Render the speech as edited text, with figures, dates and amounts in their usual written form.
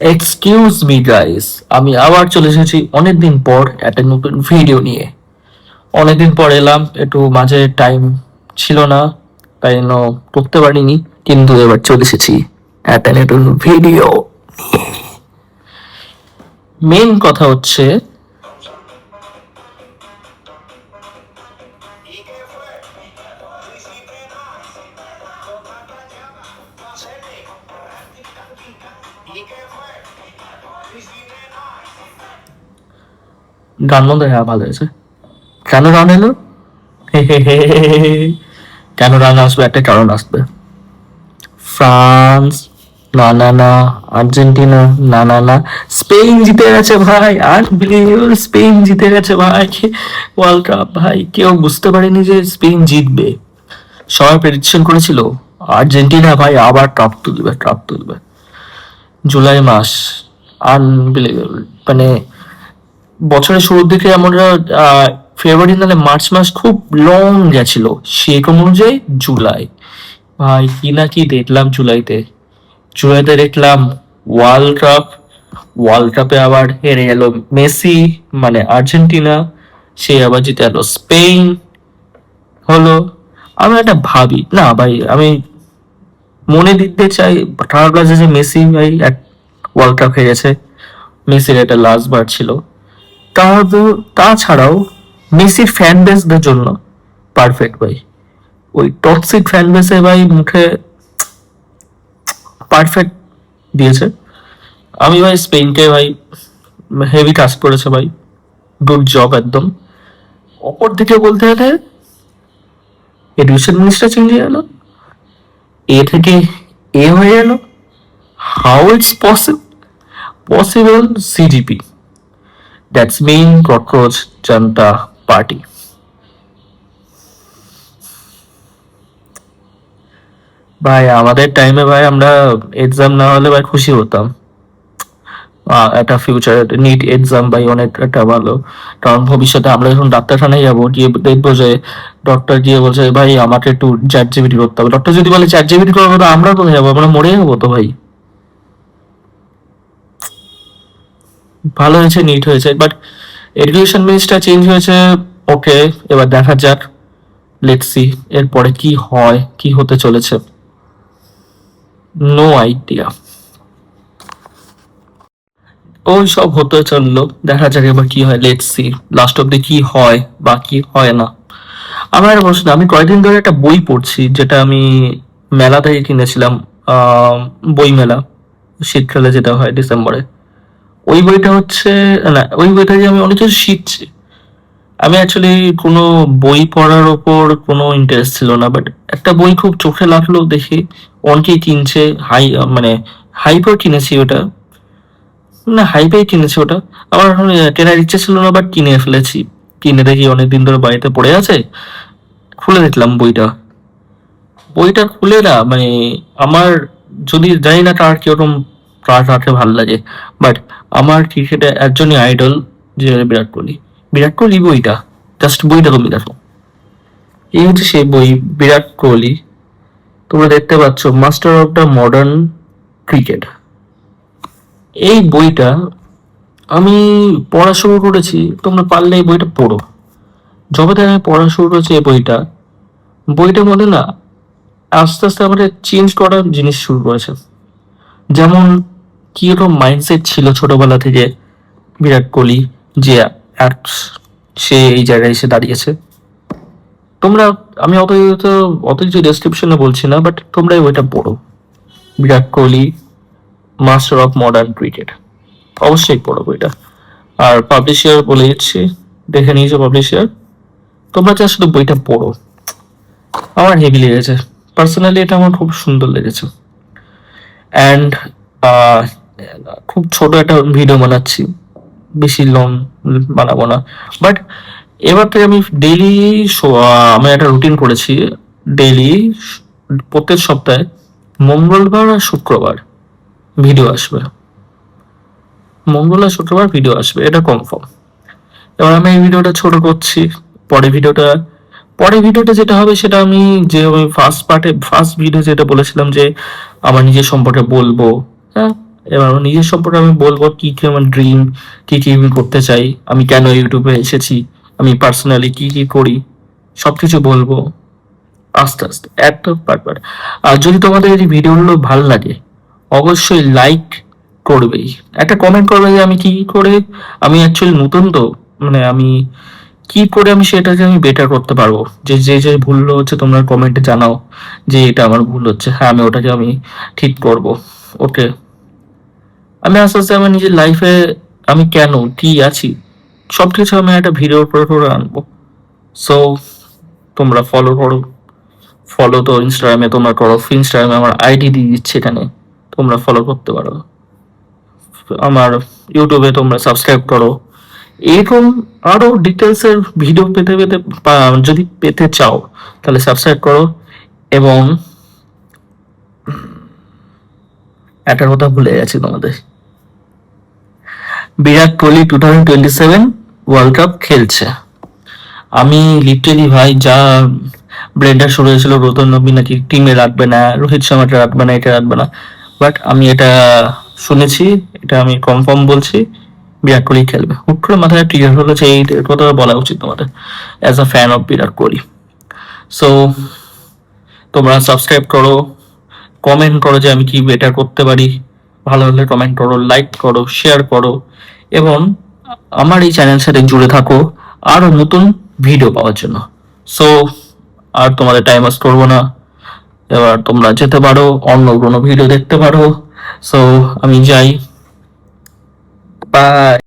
Excuse me guys, আমি আবার চলে এসেছি অনেকদিন পর একটা নতুন ভিডিও নিয়ে। অনেকদিন পর এলাম, একটু মাঝে টাইম ছিল না, তাই জন্য করতে পারিনি। কিন্তু এবার চলে এসেছি একটা নতুন ভিডিও। মেন কথা হচ্ছে, গান বন্ধ, হ্যাঁ ভালো হয়েছে। কেন রান এলো? কেন রান আসবে? একটা কারণ আসবে। ফ্রান্স, না না না। আর্জেন্টিনা, না না না। স্পেন জিতে গেছে ভাই, আনবিলিভেবল, স্পেন জিতে গেছে ভাই ওয়ার্ল্ড কাপ। ভাই কেউ বুঝতে পারেনি যে স্পেন জিতবে। সবাই প্রেডিকশন করেছিল আর্জেন্টিনা ভাই আবার কাপ তুলবে, কাপ তুলবে। জুলাই মাস, আনবিলিভেবল। মানে বছরের শুরুর দিকে আমরা ফেব্রুয়ারি নাহলে মার্চ মাস খুব লং গেছিল, সেরকম অনুযায়ী জুলাই। ভাই কি না কি দেখলাম জুলাইতে। জুলাইতে দেখলাম ওয়ার্ল্ড কাপ। ওয়ার্ল্ড কাপে আবার হেরে গেল মেসি, মানে আর্জেন্টিনা। সে আবার জিতে গেল স্পেন হলো। আমি একটা ভাবি না ভাই, আমি মনে দিতে চাই খারাপ লাগছে যে মেসি ভাই এক ওয়ার্ল্ড কাপ হেরেছে। মেসির এটা লাস্ট বার ছিল। তাছাড়াও মেসির ফ্যান বেসদের জন্য পারফেক্ট ভাই। ওই টক্সিক ফ্যান বেসে ভাই মুখে পারফেক্ট দিয়েছে। আমি ভাই স্পেনকে ভাই হেভি কাজ করেছে ভাই, গুড জব একদম। অপর দিকে বলতে গেলে এডুকেশন মিনিস্টার চেঞ্জ হয়ে গেল, এ থেকে এ হয়ে গেল। How it's possible? CGPA, that's main cockroach Janata party. ভাই আমাদের টাইমে ভাই আমরা এক্সাম না হলে ভাই খুশি হতাম। একটা ফিউচার নিট এক্সাম ভাই অনেক একটা ভালো। কারণ ভবিষ্যতে আমরা যখন ডাক্তারখানায় যাবো, গিয়ে দেখবো যে ডক্টর গিয়ে বলছে ভাই আমাকে একটু চ্যাট জিপিটি করতে হবে। ডক্টর যদি বলে চ্যাট জিপিটি করবো, তো আমরা কোথায় যাবো? আমরা মরে যাবো তো ভাই। ভালো হয়েছে নিট হয়েছে, বাট এডুকেশন মিনিস্টার চেঞ্জ হয়েছে। ওকে, এবার দেখা যাক, লেটস সি এরপরে কি হয়, কি হতে চলেছে। No idea. ওই সব হতে চললো, দেখা যাক এবার কি হয়, লেটস সি লাস্ট অব্দি কি হয় বা কি হয় না। আমার একটা প্রশ্ন, আমি কয়েকদিন ধরে একটা বই পড়ছি, যেটা আমি মেলা থেকে কিনেছিলাম। বই মেলা, শীতকালে যেটা হয় ডিসেম্বরে। ওই বইটা হচ্ছে, না ওই বইটা দিয়ে আমি অনেক কিছু শিখছি। আমি অ্যাকচুয়ালি কোনো বই পড়ার ওপর কোনো ইন্টারেস্ট ছিল না, বাট একটা বই খুব চোখে লাগলো দেখি অনেকেই কিনছে। মানে হাইপার কিনেছি ওটা, না হাইপেই কিনেছি ওটা। আমার এখন কেনার ইচ্ছে ছিল না, বাট কিনে ফেলেছি। কিনে দেখি অনেকদিন ধরে বাড়িতে পড়ে আছে। খুলে দেখলাম বইটা। বইটা খুলে না মানে আমার, যদি জানি না কার কিরকম, কার কাকে ভালো লাগে, বাট আমার ক্রিকেটে একজনই আইডল, যে বিরাট কোহলি। বিরাট কোহলি বইটা, জাস্ট বইটা তুমি দেখো। এই হচ্ছে সেই বই, বিরাট কোহলি। তোমরা দেখতে পাচ্ছ master of the modern cricket. এই বইটা আমি পড়া শুরু করেছি, তোমরা পারলে এই বইটা পড়ো। যবে থেকে আমি পড়া শুরু করেছি এই বইটা, বইটার মধ্যে না আস্তে আস্তে আমাদের চেঞ্জ করার জিনিস শুরু করেছে। যেমন কিরকম মাইন্ডসেট ছিল ছোটবেলা থেকে বিরাট কোহলি, যে এক সে এই জায়গায় এসে দাঁড়িয়েছে। তোমরা, আমি অত কিছু ডেসক্রিপশনে বলছি না, বাট তোমরা এই বইটা পড়ো, Virat Kohli master of modern cricket. অবশ্যই পড়ো বইটা। আর পাবলিশার বলে দিচ্ছি, দেখে নিয়েছো পাবলিশার। তোমরা যা শুধু বইটা পড়ো। আমার হেভি লেগেছে, পার্সোনালি এটা আমার খুব সুন্দর লেগেছে। অ্যান্ড খুব ছোট একটা ভিডিও বানাচ্ছি, বেশি লং বানাবো না। বাট এবার থেকে আমি ডেইলি, আমি একটা রুটিন করেছি। ডেইলি প্রত্যেক সপ্তাহে মঙ্গলবার আর শুক্রবার ভিডিও আসবে। মঙ্গল আর শুক্রবার ভিডিও আসবে, এটা কনফার্ম। এবার আমি এই ভিডিওটা ছোট করছি। পরে ভিডিওটা পরে ভিডিওটা যেটা হবে সেটা আমি, যে আমি ফার্স্ট ভিডিও যেটা বলেছিলাম যে আমার নিজের সম্পর্কে বলবো, হ্যাঁ, এবার আমার নিজের সম্পর্কে আমি বলবো কি কি আমার ড্রিম, কি কি আমি করতে চাই, আমি কেন ইউটিউবে এসেছি, আমি পার্সোনালি কি কি করি, সবকিছু বলবো আস্তে আস্তে একদম পারবার। আর যদি তোমাদের এই ভিডিওগুলো ভালো লাগে অবশ্যই লাইক করবেই, একটা কমেন্ট করবে যে আমি কি কি করে, আমি অ্যাকচুয়ালি নতুন তো, মানে আমি কি করে আমি সেটাকে আমি বেটার করতে পারবো, যে যে যে ভুলগুলো হচ্ছে তোমরা কমেন্টে জানাও যে এটা আমার ভুল হচ্ছে, হ্যাঁ আমি ওটাকে আমি ঠিক করব। ওকে, আমি আস্তে আস্তে আমার নিজের লাইফে আমি কেন কি আছি সবকিছু আমি একটা ভিডিওর করে আনবো। সো তোমরা ফলো করো, ফলো তো ইনস্টাগ্রামে তোমরা করো, ইনস্টাগ্রামে আমার আইডি দিয়ে দিচ্ছি, এখানে তোমরা ফলো করতে পারো। আমার ইউটিউবে তোমরা সাবস্ক্রাইব করো, এরকম আরো ডিটেলস এর ভিডিও পেতে পেতে যদি পেতে চাও তাহলে সাবস্ক্রাইব করো। এবং একটা কথা ভুলে গেছি তোমাদের, বিরাট কোহলি 2027 ওয়ার্ল্ড কাপ খেলছে। আমি লিটারেলি ভাই যা ব্লেন্ডার শুরু হয়েছিল রোতন নবী নাকি টিমে রাখবে না, রোহিত শর্মাটা রাখবে না, এটা রাখবে না, বাট আমি এটা শুনেছি, এটা আমি কনফার্ম বলছি, বিরাট কোহলি খেলবে। হুট করে মাথায় ক্লিয়ার হলো যে এই কথা বলা উচিত তোমাদের as a fan of Virat Kohli. So তোমরা সাবস্ক্রাইব করো, কমেন্ট করো যে আমি কি বেটার করতে পারি, ভালো হলে কমেন্ট করো, লাইক করো, শেয়ার করো, এবং আমার এই চ্যানেলের সাথে জুড়ে থাকো আরো নতুন ভিডিও পাওয়ার জন্য। সো আর তোমাদের টাইম ওয়েস্ট করবো না, এবার তোমরা যেতে পারো, অন্য কোনো ভিডিও দেখতে পারো। সো আমি যাই, বাই।